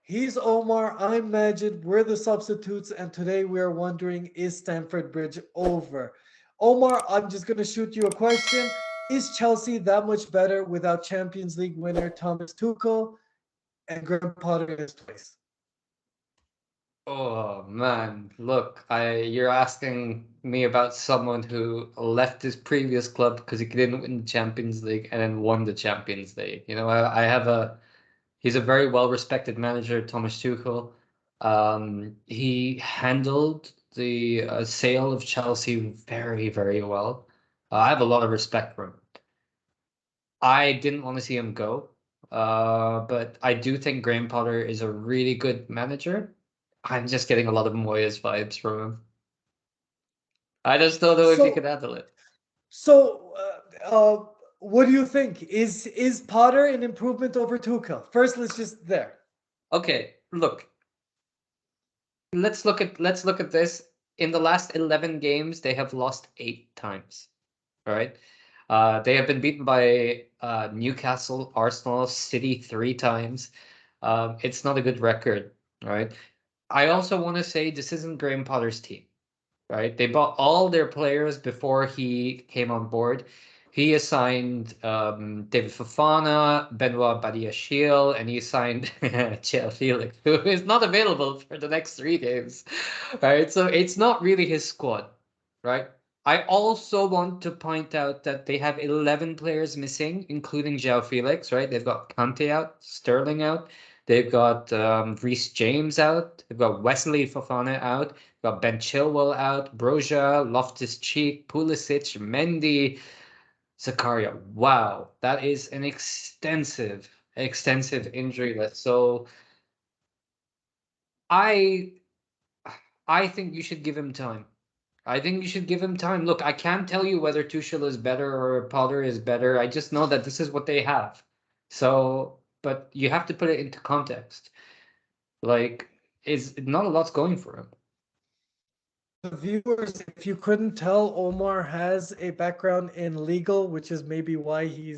He's Omar. I'm Majid. We're the substitutes, and today we are wondering, is Stamford Bridge over? Omar, I'm just going to shoot you a question. Is Chelsea that much better without Champions League winner Thomas Tuchel and Graham Potter in his place? Oh man, look, I you're asking me about someone who left his previous club because he didn't win the Champions League and then won the Champions League. I have he's a very well-respected manager, Thomas Tuchel. He handled the sale of Chelsea very, very well. I have a lot of respect for him. I didn't want to see him go, but I do think Graham Potter is a really good manager. I'm just getting a lot of Moyes vibes from him. I just don't know if he can So, handle it. so, what do you think? Is Potter an improvement over Tuchel? First, let's just there. Okay, look, let's look at this. In the last 11 games, they have lost 8 times. All right. They have been beaten by Newcastle, Arsenal, City 3 times. It's not a good record, right? I also want to say this isn't Graham Potter's team, right? They bought all their players before he came on board. He assigned David Fofana, Benoit Badiashile, and he signed Chel Felix, who is not available for the next 3 games, right? So it's not really his squad, right? I also want to point out that they have 11 players missing, including João Felix, right? They've got Kante out, Sterling out, they've got Reece James out, they've got Wesley Fofana out, got Ben Chilwell out, Broja, Loftus-Cheek, Pulisic, Mendy, Zakaria. Wow, that is an extensive injury list. So I I think you should give him time. I think you should give him time. Look, I can't tell you whether Tuchel is better or Potter is better. I just know that this is what they have. So, but you have to put it into context. Like, is not a lot's going for him. The viewers, if you couldn't tell, Omar has a background in legal, which is maybe why he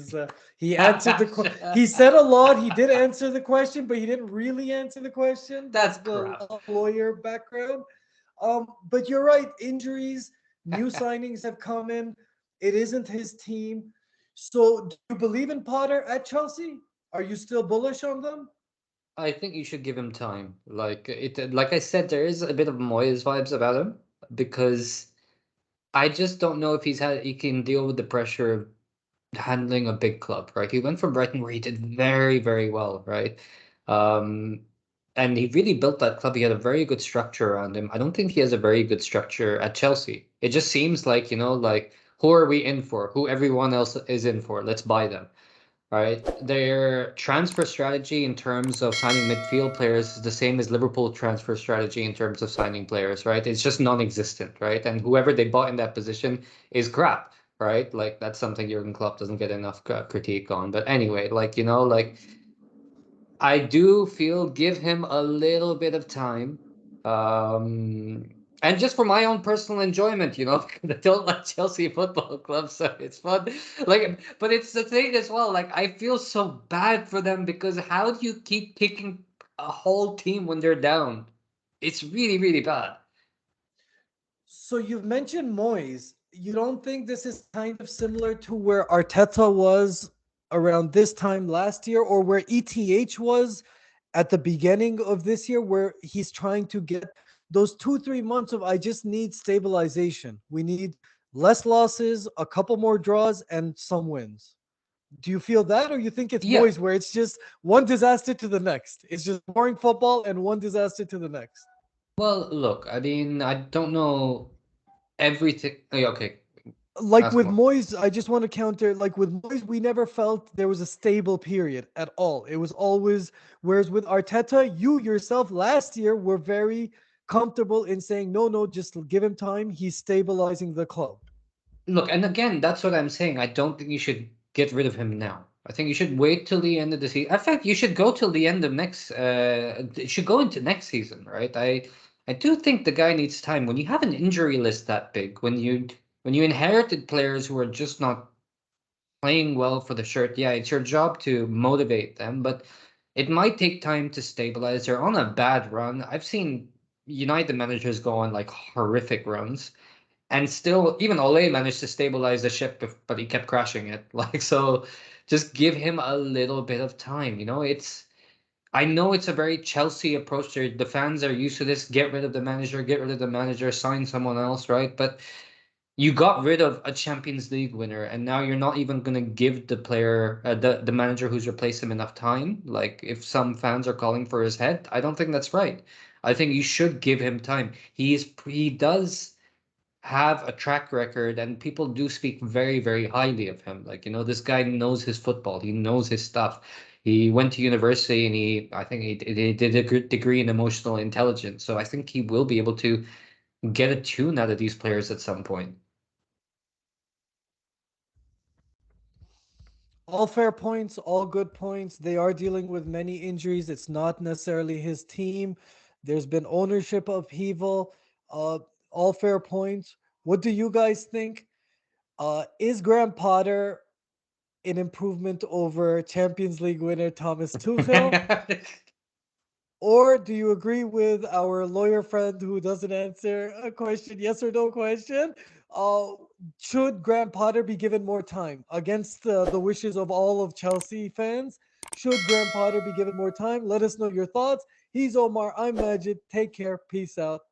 answered he said a lot. He did answer the question, but he didn't really answer the question. That's That's the crap. lawyer background. But you're right. Injuries, new signings have come in. It isn't his team. So, do you believe in Potter at Chelsea? Are you still bullish on them? I think you should give him time. Like I said, there is a bit of Moyes vibes about him because I just don't know if he can deal with the pressure of handling a big club, right? He went from Brighton where he did very, very well, right? Um, and he really built that club. He had a very good structure around him. I don't think he has a very good structure at Chelsea. It just seems like, like who are we in for? Who everyone else is in for? Let's buy them. Right? Their transfer strategy in terms of signing midfield players is the same as Liverpool transfer strategy in terms of signing players, right? It's just non-existent, right? And whoever they bought in that position is crap, right? Like that's something Jurgen Klopp doesn't get enough critique on. But anyway, like I do feel give him a little bit of time. And just for my own personal enjoyment, I don't like Chelsea Football Club, so it's fun. But it's the thing as well. Like, I feel so bad for them because how do you keep kicking a whole team when they're down? It's really, really bad. So you've mentioned Moyes. You don't think this is kind of similar to where Arteta was around this time last year, or where ETH was at the beginning of this year, where he's trying to get those 2, 3 months of I just need stabilization. We need less losses, a couple more draws, and some wins. Do you feel that, or you think it's Yeah. Moyes where it's just one disaster to the next? It's just boring football and one disaster to the next. Well, look, I mean, I don't know everything. Okay, Like ask with more. Moyes, I just want to counter. Like with Moyes, we never felt there was a stable period at all. It was always. Whereas with Arteta, you yourself last year were very comfortable in saying, no, no, just give him time. He's stabilizing the club. Look, and again, that's what I'm saying. I don't think you should get rid of him now. I think you should wait till the end of the season. In fact, you should go till the end of next. You should go into next season, right? I do think the guy needs time. When you have an injury list that big, when you inherited players who are just not playing well for the shirt, yeah, it's your job to motivate them. But it might take time to stabilize. They're on a bad run. I've seen United managers go on like horrific runs, and still even Ole managed to stabilize the ship, but he kept crashing it. Like so, just give him a little bit of time. I know it's a very Chelsea approach. The fans are used to this. Get rid of the manager, get rid of the manager, sign someone else, right? But you got rid of a Champions League winner, and now you're not even going to give the player, the manager who's replaced him enough time. Like if some fans are calling for his head, I don't think that's right. I think you should give him time. He does have a track record, and people do speak very, very highly of him. Like, this guy knows his football. He knows his stuff. He went to university, and I think he did a good degree in emotional intelligence. So I think he will be able to get a tune out of these players at some point. All fair points, all good points. They are dealing with many injuries. It's not necessarily his team. There's been ownership upheaval. Uh, all fair points. What do you guys think? Is Graham Potter an improvement over Champions League winner Thomas Tuchel? Or do you agree with our lawyer friend who doesn't answer a question, yes or no question? Uh, should Graham Potter be given more time against the wishes of all of Chelsea fans? Should Graham Potter be given more time? Let us know your thoughts. He's Omar. I'm Majid. Take care. Peace out.